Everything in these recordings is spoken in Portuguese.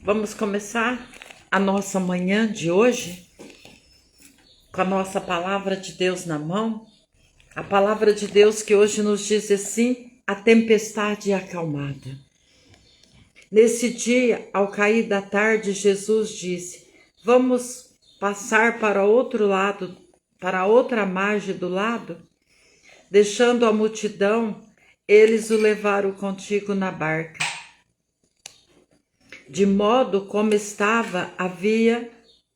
Vamos começar a nossa manhã de hoje com a nossa palavra de Deus na mão. A palavra de Deus que hoje nos diz assim: a tempestade acalmada. Nesse dia, ao cair da tarde, Jesus disse: vamos passar para outro lado, para outra margem do lado? Deixando a multidão, eles o levaram contigo na barca. De modo como estava, havia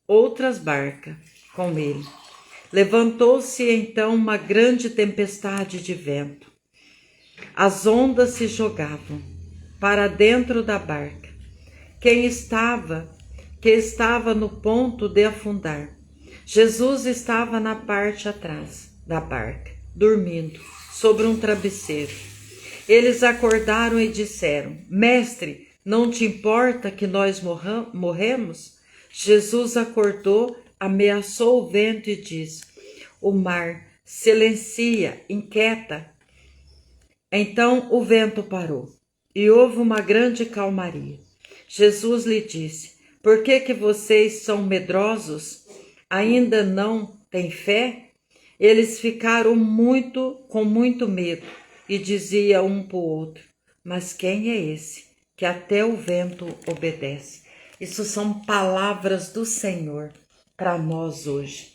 outras barcas com ele. Levantou-se então uma grande tempestade de vento. As ondas se jogavam para dentro da barca, que estava no ponto de afundar. Jesus estava na parte atrás da barca, dormindo sobre um travesseiro. Eles acordaram e disseram: Mestre, não te importa que nós morremos? Jesus acordou, ameaçou o vento e disse: o mar, silencia, inquieta. Então o vento parou e houve uma grande calmaria. Jesus lhe disse: por que vocês são medrosos? Ainda não têm fé? Eles ficaram com muito medo e diziam um para o outro: mas quem é esse que até o vento obedece? Isso são palavras do Senhor para nós hoje.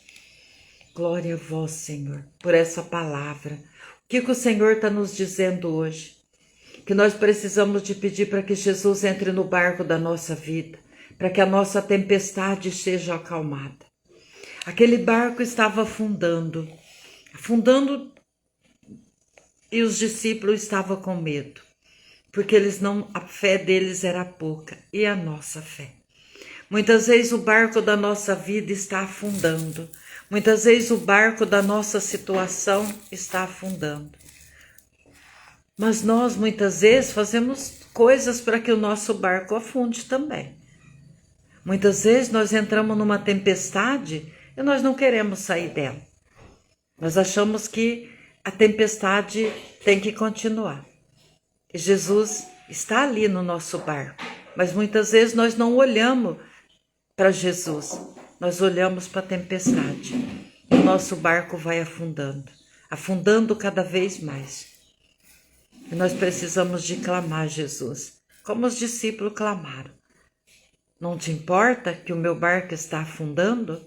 Glória a vós, Senhor, por essa palavra. O que o Senhor está nos dizendo hoje? Que nós precisamos de pedir para que Jesus entre no barco da nossa vida, para que a nossa tempestade seja acalmada. Aquele barco estava afundando, e os discípulos estavam com medo, porque a fé deles era pouca, e a nossa fé. Muitas vezes o barco da nossa vida está afundando. Muitas vezes o barco da nossa situação está afundando. Mas nós muitas vezes fazemos coisas para que o nosso barco afunde também. Muitas vezes nós entramos numa tempestade e nós não queremos sair dela. Nós achamos que a tempestade tem que continuar. E Jesus está ali no nosso barco. Mas muitas vezes nós não olhamos para Jesus, nós olhamos para a tempestade. O nosso barco vai afundando cada vez mais. E nós precisamos de clamar a Jesus, como os discípulos clamaram. Não te importa que o meu barco está afundando?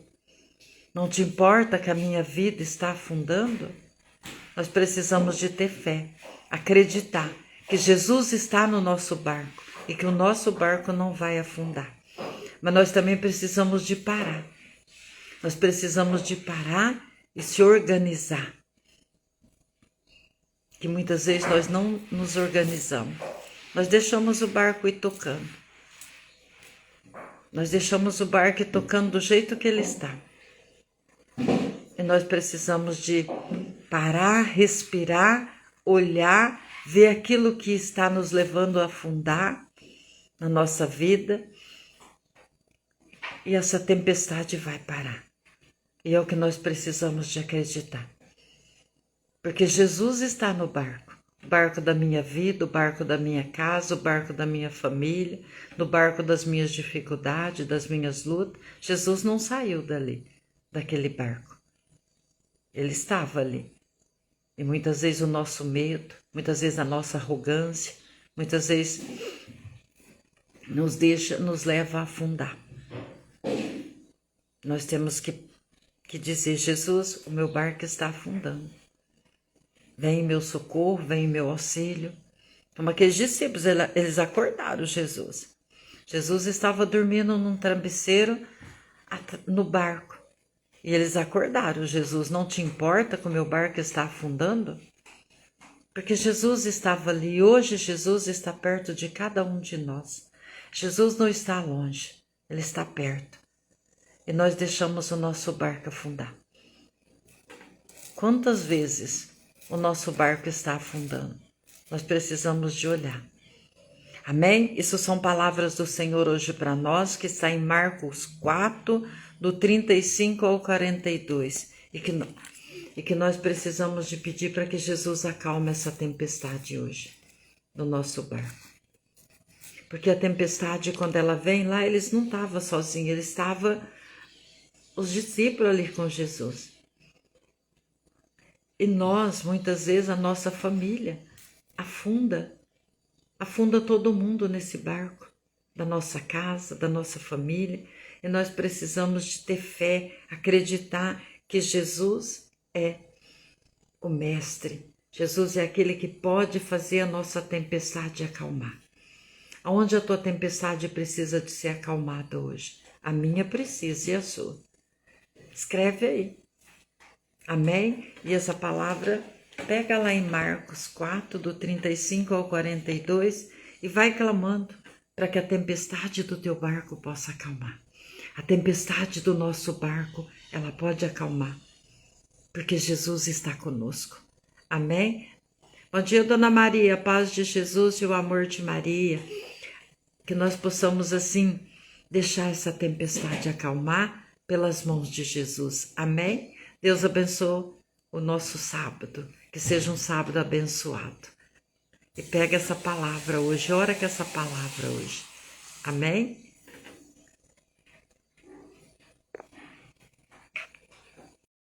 Não te importa que a minha vida está afundando? Nós precisamos de ter fé, acreditar que Jesus está no nosso barco e que o nosso barco não vai afundar. Mas nós também precisamos de parar. Nós precisamos de parar e se organizar. Que muitas vezes nós não nos organizamos. Nós deixamos o barco ir tocando. Nós deixamos o barco ir tocando do jeito que ele está. E nós precisamos de parar, respirar, olhar, ver aquilo que está nos levando a afundar na nossa vida. E essa tempestade vai parar. E é o que nós precisamos de acreditar. Porque Jesus está no barco. O barco da minha vida, o barco da minha casa, o barco da minha família, no barco das minhas dificuldades, das minhas lutas. Jesus não saiu daquele barco. Ele estava ali. E muitas vezes o nosso medo, muitas vezes a nossa arrogância, muitas vezes nos leva a afundar. Nós temos que dizer: Jesus, o meu barco está afundando. Vem em meu socorro, vem em meu auxílio. Como aqueles discípulos, eles acordaram Jesus. Jesus estava dormindo num travesseiro no barco. E eles acordaram Jesus: não te importa que o meu barco está afundando? Porque Jesus estava ali. Hoje Jesus está perto de cada um de nós. Jesus não está longe, Ele está perto. E nós deixamos o nosso barco afundar. Quantas vezes o nosso barco está afundando? Nós precisamos de olhar. Amém? Isso são palavras do Senhor hoje para nós, que está em Marcos 4, do 35 ao 42. E que nós precisamos de pedir para que Jesus acalme essa tempestade hoje no nosso barco. Porque a tempestade, quando ela vem lá, eles não estavam sozinhos, eles estavam os discípulos ali com Jesus. E nós, muitas vezes, a nossa família afunda todo mundo nesse barco, da nossa casa, da nossa família. E nós precisamos de ter fé, acreditar que Jesus é o mestre. Jesus é aquele que pode fazer a nossa tempestade acalmar. Aonde a tua tempestade precisa de ser acalmada hoje? A minha precisa e a sua. Escreve aí. Amém? E essa palavra, pega lá em Marcos 4, do 35 ao 42 e vai clamando para que a tempestade do teu barco possa acalmar. A tempestade do nosso barco, ela pode acalmar, porque Jesus está conosco. Amém? Bom dia, Dona Maria, a paz de Jesus e o amor de Maria. Que nós possamos, assim, deixar essa tempestade acalmar pelas mãos de Jesus. Amém? Deus abençoe o nosso sábado, que seja um sábado abençoado. E pega essa palavra hoje, ora com essa palavra hoje. Amém?